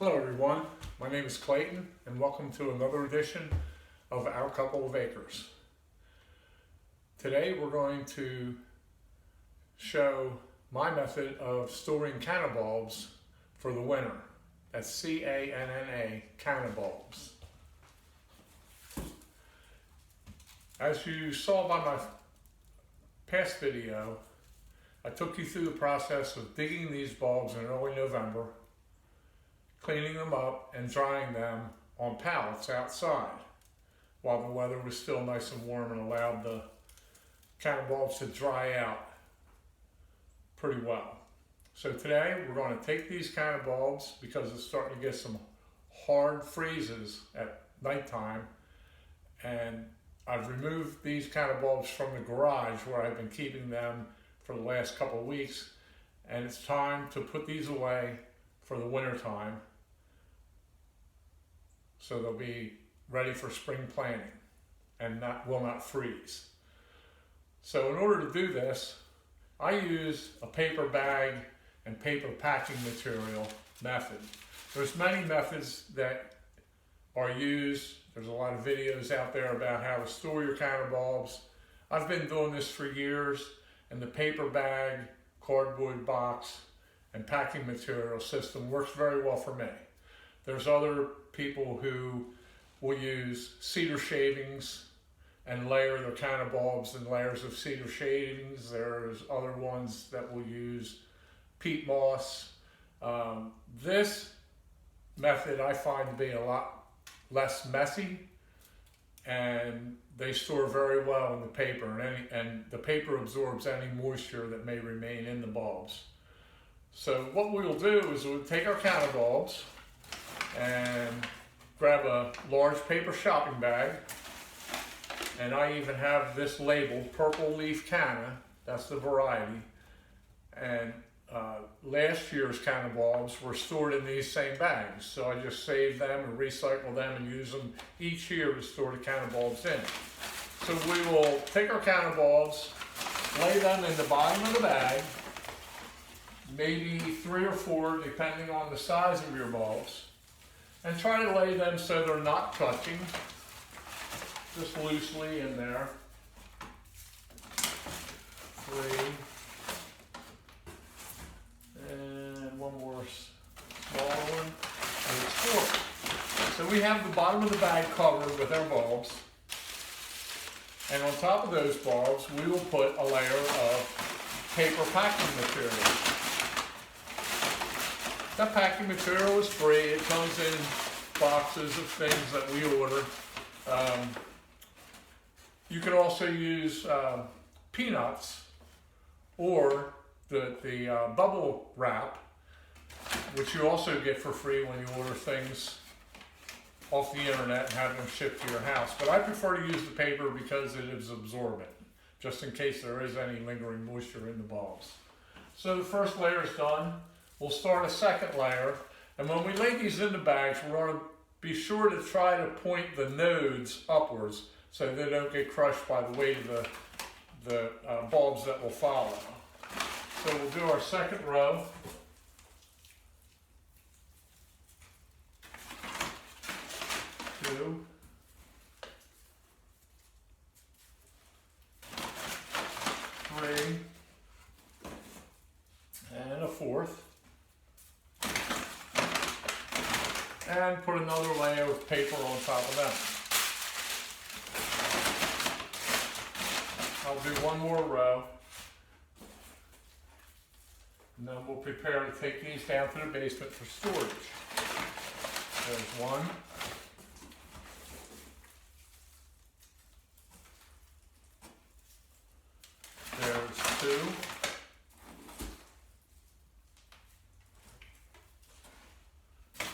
Hello everyone, my name is Clayton and welcome to another edition of Our Couple of Acres. Today we're going to show my method of storing canna bulbs for the winter. That's C-A-N-N-A, canna bulbs. As you saw by my past video, I took you through the process of digging these bulbs in early November, cleaning them up and drying them on pallets outside while the weather was still nice and warm and allowed the canna bulbs to dry out pretty well. So today we're going to take these canna bulbs, because it's starting to get some hard freezes at nighttime, and I've removed these canna bulbs from the garage where I've been keeping them for the last couple of weeks, and it's time to put these away for the winter time, so they'll be ready for spring planting and will not freeze. So in order to do this, I use a paper bag and paper packing material method. There's many methods that are used. There's a lot of videos out there about how to store your canna bulbs. I've been doing this for years, and the paper bag, cardboard box, and packing material system works very well for me. There's other people who will use cedar shavings and layer their canna bulbs in layers of cedar shavings. There's other ones that will use peat moss. This method I find to be a lot less messy, and they store very well in the paper, and the paper absorbs any moisture that may remain in the bulbs. So what we'll do is we'll take our canna bulbs and grab a large paper shopping bag, and I even have this labeled Purple Leaf Canna, that's the variety, and last year's canna bulbs were stored in these same bags, so I just save them and recycle them and use them each year to store the canna bulbs in. So we will take our canna bulbs, lay them in the bottom of the bag, maybe 3 or 4 depending on the size of your bulbs, and try to lay them so they're not touching, just loosely in there. 3, and one more smaller one, and it's 4. So we have the bottom of the bag covered with our bulbs, and on top of those bulbs we will put a layer of paper packing material. That packing material is free. It comes in boxes of things that we order. You can also use peanuts or the bubble wrap, which you also get for free when you order things off the internet and have them shipped to your house. But I prefer to use the paper because it is absorbent, just in case there is any lingering moisture in the bulbs. So the first layer is done. We'll start a second layer, and when we lay these in the bags, we're going to be sure to try to point the nodes upwards so they don't get crushed by the weight of the bulbs that will follow. So we'll do our second row. Two. 3. And a 4th. And put another layer of paper on top of that. I'll do one more row, and then we'll prepare to take these down to the basement for storage. There's 1. There's 2.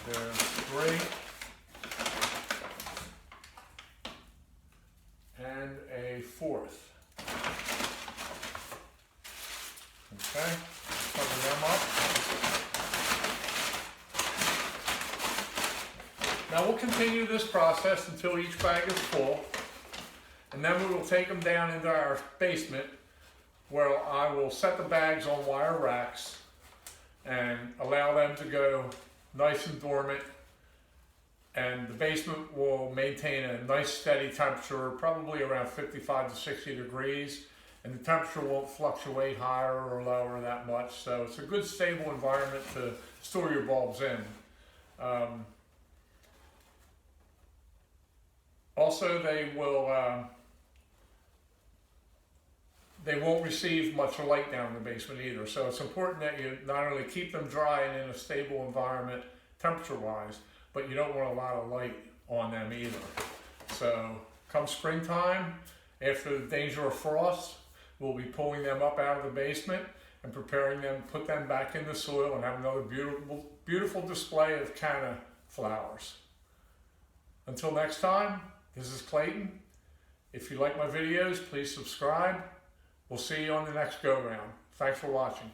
There's 3, and a 4th. Okay, cover them up. Now we'll continue this process until each bag is full, and then we will take them down into our basement, where I will set the bags on wire racks and allow them to go nice and dormant, and the basement will maintain a nice steady temperature, probably around 55 to 60 degrees, and the temperature won't fluctuate higher or lower that much. So it's a good stable environment to store your bulbs in. Also, they won't receive much light down in the basement either. So it's important that you not only keep them dry and in a stable environment temperature-wise, but you don't want a lot of light on them either. So come springtime, after the danger of frost, we'll be pulling them up out of the basement and preparing them, put them back in the soil, and have another beautiful, beautiful display of canna flowers. Until next time, this is Clayton. If you like my videos, please subscribe. We'll see you on the next go-round. Thanks for watching.